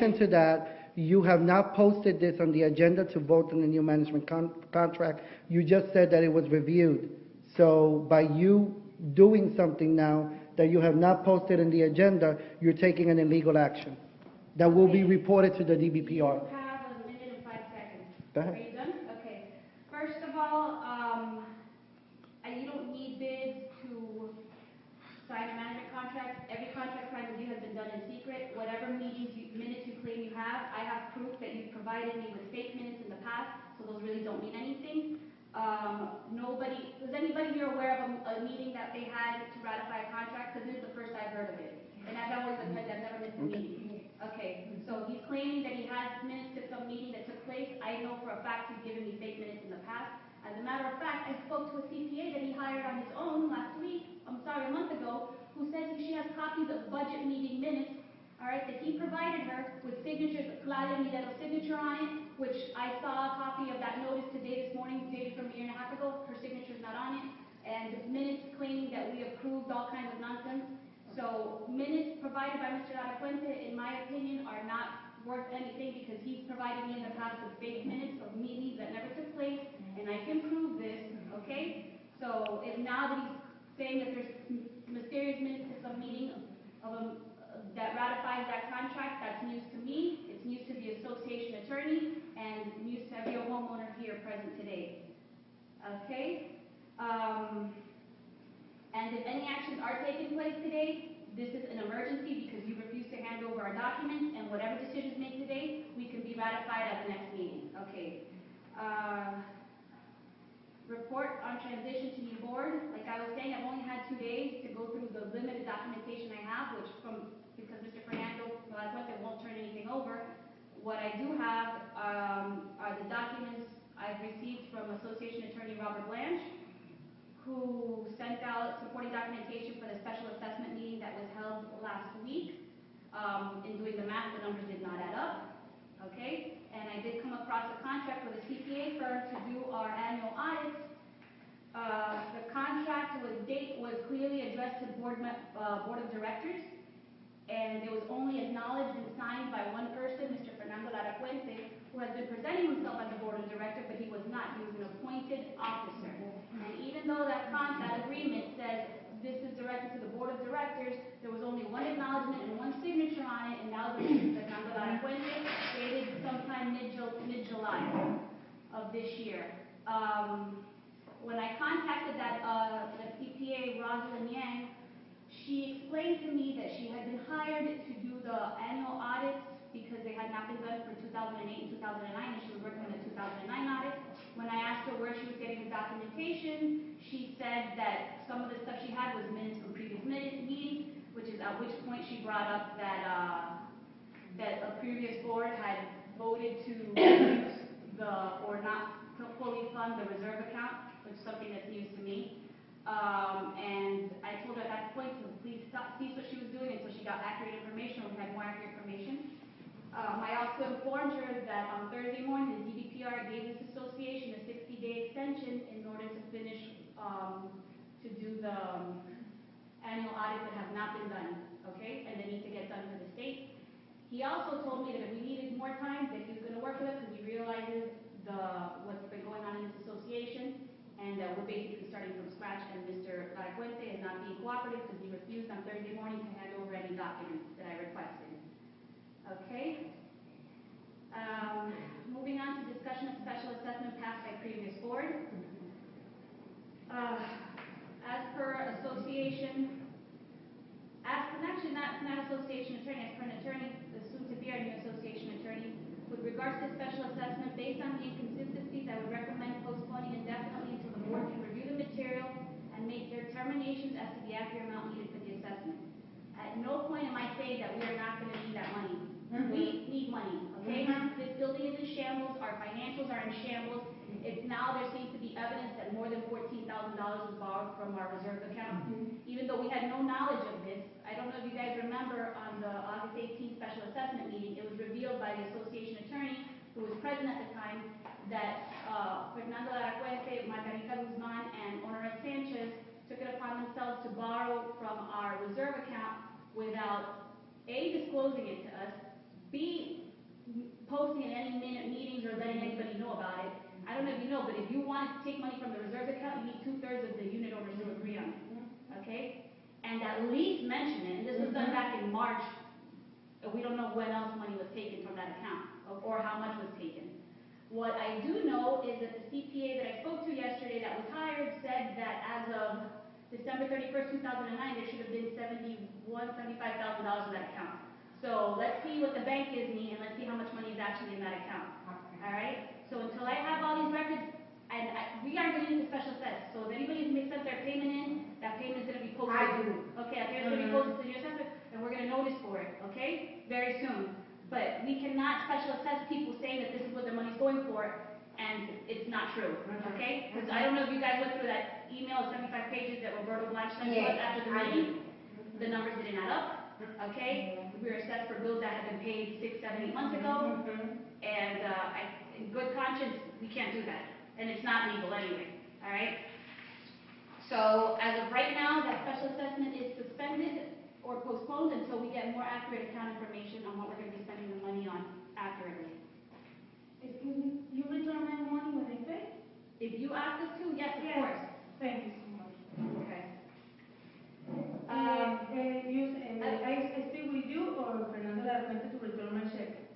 addition to that, you have not posted this on the agenda to vote on the new management contract. You just said that it was reviewed. So by you doing something now that you have not posted in the agenda, you're taking an illegal action that will be reported to the DBPR. You have a minute and 5 seconds. Go ahead. Are you done? Okay. First of all, you don't need bids to sign a management contract. Every contract signed with you has been done in secret. Whatever minutes you claim you have, I have proof that you've provided me with fake minutes in the past, so those really don't mean anything. Was anybody here aware of a meeting that they had to ratify a contract? Because this is the first I've heard of it. And I've never missed a meeting. Okay, so he's claiming that he has minutes to some meeting that took place. I know for a fact he's given me fake minutes in the past. As a matter of fact, I spoke to a CPA that he hired on his own a month ago, who says she has copies of budget meeting minutes, all right, that he provided her with signatures, Claudia Milero's signature on it, which I saw a copy of that notice today, this morning, dated from a year and a half ago. Her signature's not on it, and minutes claiming that we approved all kinds of nonsense. So minutes provided by Mr. Lara Fuente, in my opinion, are not worth anything because he's provided me in the past with fake minutes of meetings that never took place, and I can prove this, okay? So if now that he's saying that there's mysterious minutes to some meeting that ratifies that contract, that's news to me, it's news to the association attorney, and news to every homeowner here present today. Okay? And if any actions are taking place today, this is an emergency because you refuse to hand over our documents, and whatever decisions made today, we can be ratified at the next meeting. Okay. Report on transition to new board. Like I was saying, I've only had 2 days to go through the limited documentation I have, because Mr. Fernando won't turn anything over. What I do have are the documents I've received from Association Attorney Robert Blanche, who sent out supporting documentation for the special assessment meeting that was held last week. In doing the math, the numbers did not add up. Okay, and I did come across a contract with a CPA firm to do our annual audits. The contract was clearly addressed to board of directors, and it was only acknowledged and signed by one person, Mr. Fernando Lara Fuente, who has been presenting himself as a board of director, but he was not. He was an appointed officer. And even though that agreement says this is directed to the board of directors, there was only one acknowledgement and one signature on it, and that was Fernando Lara Fuente, dated sometime mid-July of this year. When I contacted the CPA, Rosalind Yang, she explained to me that she had been hired to do the annual audits because they had not been done for 2008 and 2009, and she was working on the 2009 audit. When I asked her where she was getting the documentation, she said that some of the stuff she had was minutes from previous meetings, which is at which point she brought up that a previous board had voted to use or not fully fund the reserve account, which is something that's news to me. And I told her at that point to please cease what she was doing until she got accurate information, or we had more accurate information. I also informed her that on Thursday morning, the DBPR gave this association a 60-day extension in order to finish, to do the annual audits that have not been done, okay, and they need to get done for the state. He also told me that if we needed more time, that he was going to work with us because he realizes what's been going on in this association, and we're basically starting from scratch, and Mr. Lara Fuente is not being cooperative because he refused on Thursday morning to hand over any documents that I requested. Okay. Moving on to discussion of special assessment passed by previous board. As per association, actually not association attorney, as per an attorney, the soon to be our new association attorney, with regards to special assessment, based on the inconsistencies, I would recommend postponing indefinitely until the board can review the material and make their determinations as to the accurate amount needed for the assessment. At no point am I saying that we are not going to need that money. We need money, okay? This building is in shambles. Our financials are in shambles. Now there seems to be evidence that more than $14,000 was borrowed from our reserve account. Even though we had no knowledge of this, I don't know if you guys remember on the August 18th special assessment meeting, it was revealed by the association attorney, who was present at the time, that Fernando Lara Fuente, Margarita Guzman, and Honoris Sanchez took it upon themselves to borrow from our reserve account without A, disclosing it to us, B, posting in any minute meetings or letting anybody know about it. I don't know if you know, but if you want to take money from the reserves account, you need 2/3 of the unit owners to agree on it, okay? And at least mention it, and this was done back in March. We don't know when else money was taken from that account, or how much was taken. What I do know is that the CPA that I spoke to yesterday that was hired said that as of December 31st, 2009, there should have been $75,000 in that account. So let's see what the bank gives me, and let's see how much money is actually in that account. All right? So until I have all these records, and we aren't going to need the special assessment. So if anybody's sent their payment in, that payment is going to be posted. I do. Okay, that payment's going to be posted to your assessment, and we're going to notice for it, okay? Very soon. But we cannot special assess people saying that this is what their money's going for, and it's not true, okay? Because I don't know if you guys went through that email of 75 pages that Roberto Blanche sent to us after the meeting. The numbers didn't add up, okay? We were assessed for bills that had been paid 6, 7, 8 months ago, and in good conscience, we can't do that. And it's not legal anyway, all right? So as of right now, that special assessment is suspended or postponed until we get more accurate account information on what we're going to be spending the money on accurately. Excuse me, you return my money when I pay? If you ask us to, yes, of course. Thank you so much. Okay. I speak with you or Fernando Larmente to return my check.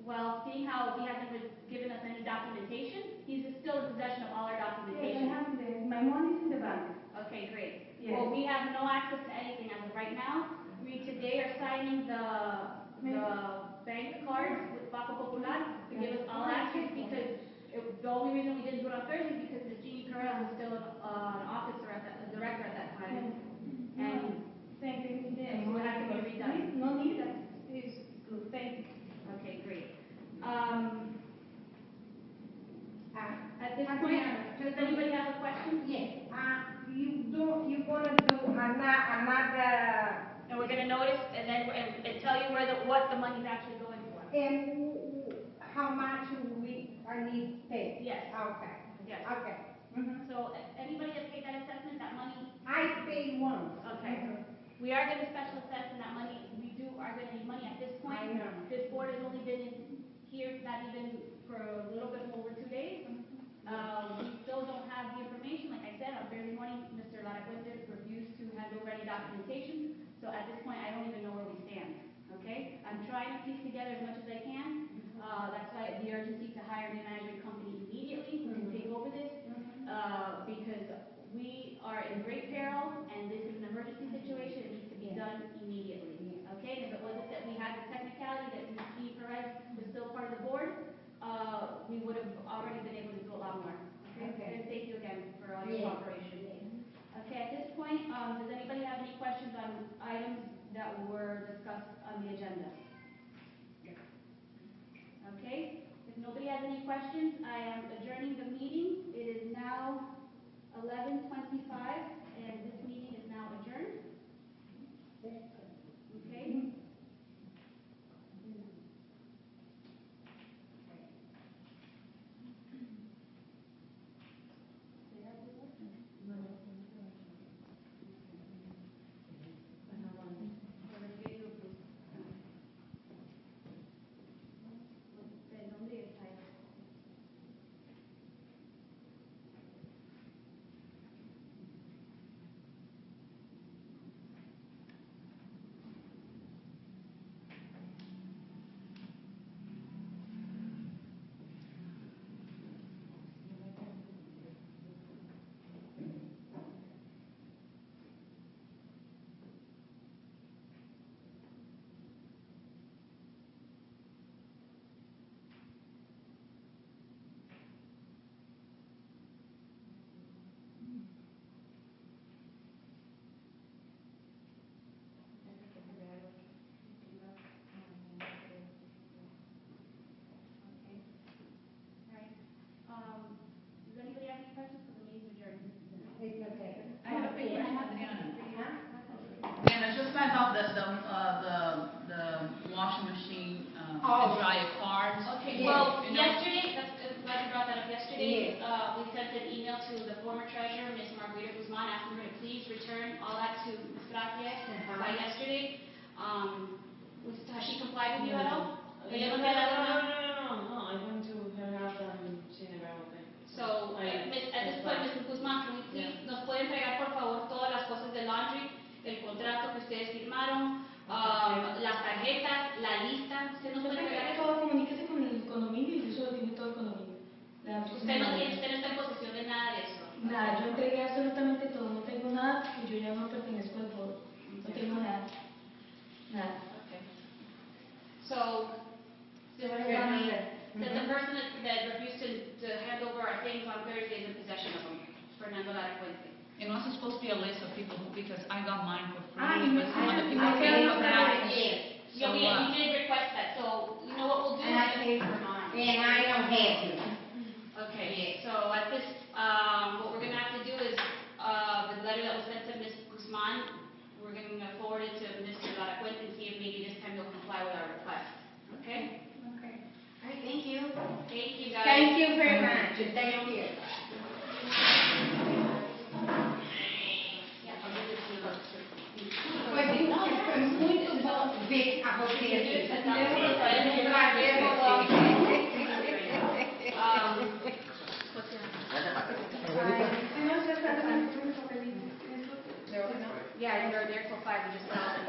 Well, seeing how he hasn't given us any documentation, he's still in possession of all our Yes, documentation. I have my money is in the bank. Okay, great. Yes. Well, we have no access to anything as of right now. We today are signing the bank cards with Banco Popular to give us all access because the only reason we didn't do it on Thursday is because Ms. Jeannie Perez was still an officer a director at that time. And Thank you. and so it had to be redone. No need, that is good. Thank you. Okay, great. At this point, does anybody have a question? Yes. You're gonna do another. And we're gonna notice and then and tell you what the money's actually going for. And how much I need to pay? Yes. Okay. Yes. Okay. So anybody that paid that assessment, that money, I paid once. okay. We are gonna special assess and that money, are gonna need money at this point. I know. This board has only been here, not even for a little bit over 2 days. We still don't have the information. Like I said, on Thursday morning, Mr. Laracuente refused to hand over any documentation. So at this point, I don't even know where we stand, okay? I'm trying to piece together as much as I can. That's why the urgency to hire a new management company immediately who can take over this, because we are in great peril, and this is an emergency situation. It needs to be done immediately, okay? And if it wasn't that we had the technicality that Ms. Jeannie Perez was still part of the board, we would have already been able to do a lot more. Okay? And thank you again for all your cooperation. Okay, at this point, does anybody have any questions on items that were discussed on the agenda? Okay, if nobody has any questions, I am adjourning the meeting. It is now 11:25, and this meeting is now adjourned. Okay. Does anybody have any questions for the meeting adjourned? I have a question, Adriana. And I just found out that the washing machine to dry your cars. Okay, well, yesterday, glad you brought that up yesterday. We sent an email to the former treasurer, Ms. Margarita Guzman, asking her to please return all that to Ms. Gracia by yesterday. Has she complied with you at all? Ella no te ha dado nada? Usted no está en posesión de nada de eso. Nada, yo entregué absolutamente todo, no tengo nada y yo ya no pertenezco al board. No tengo nada. Nada. Okay. So, the person that refused to hand over our things on Thursday is in possession of them, Fernando Lara Puente. And also supposed to be a list of people because I got mine for Ah, free, but some other people paid for that. You did request that, so you know what we'll do? And I paid for mine. And I don't have to. Okay, so at this, what we're gonna have to do is, the letter that was sent to Ms. Guzman, we're gonna forward it to Mr. Lara Puente and see if maybe this time he'll comply with our request, okay? Okay. All right, thank you. Thank you, guys. Thank you very much. Thank you. Pues estoy muy bien Yeah, they're there till 5, we just saw them.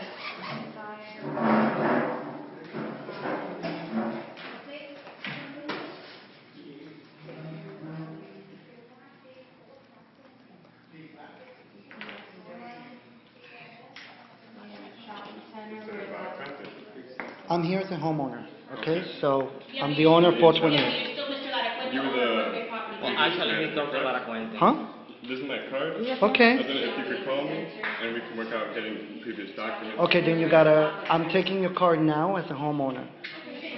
I'm here as a homeowner, okay? So I'm the owner of 428. You're still Mr. Lara Puente, You were or property Well, manager. actually, we come to Lara Cuente. Huh? This is my card. Okay. And then if you could call me, and we can work out getting previous documents. Okay, then you gotta, I'm taking your card now as a homeowner.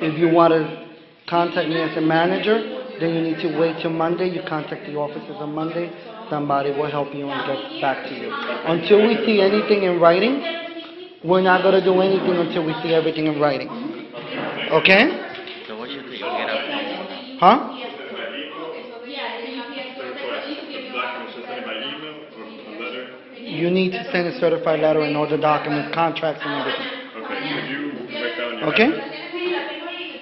If you wanna contact me as a manager, then you need to wait till Monday. You contact the offices on Monday. Somebody will help you and get back to you. Until we see anything in writing, we're not gonna do anything until we see everything in writing. Okay? So what should we get up? Huh? Documents should send it by email or a letter? You need to send a certified letter and all the documents, contracts and everything. Okay, could you write down your Okay? address?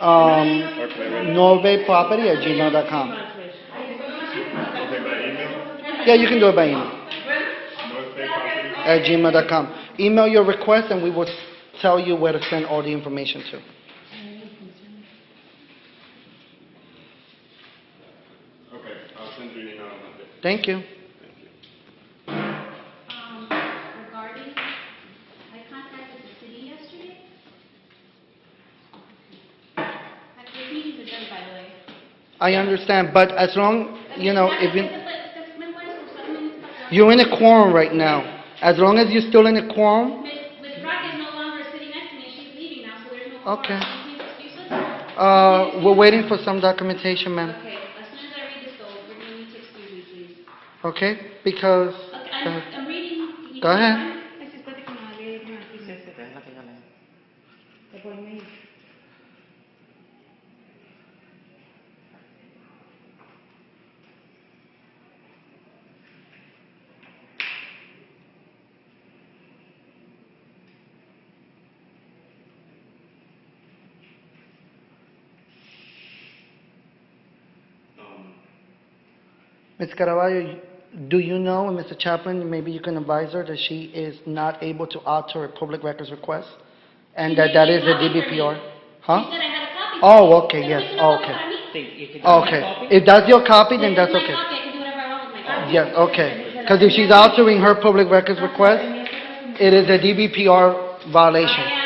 Or can I write it? norbayproperty@gmail.com. Okay, by email? Yeah, you can do it by email. Northbayproperty? @gmail.com. Email your request and we will tell you where to send all the information to. Okay, I'll send you an email on Monday. Thank you. Regarding, I contacted the city yesterday. This meeting's adjourned, by the way. I understand, but as long, you know, if you, you're in a quorum right now. As long as you're still in a quorum, Ms. Rock is no longer sitting next to me, and she's leaving now, so there's no quorum. Okay. Any excuses? we're waiting for some documentation, ma'am. Okay, as soon as I read this, though, you're going to need to excuse me, please. Okay? Because, Okay, I'm reading. Can you Go ahead. read mine? Ms. Caraballo, do you know, and Mr. Chaplain, maybe you can advise her that she is not able to alter a public records request? And that is a DBPR? She Huh? said I had a copy. Oh, okay, Then yes, we can all vote okay. on me. Okay. If that's your copy, then that's This is okay. my copy, I can do whatever I want with my copy. Yes, okay. Because if she's altering her public records request, it is a DBPR violation.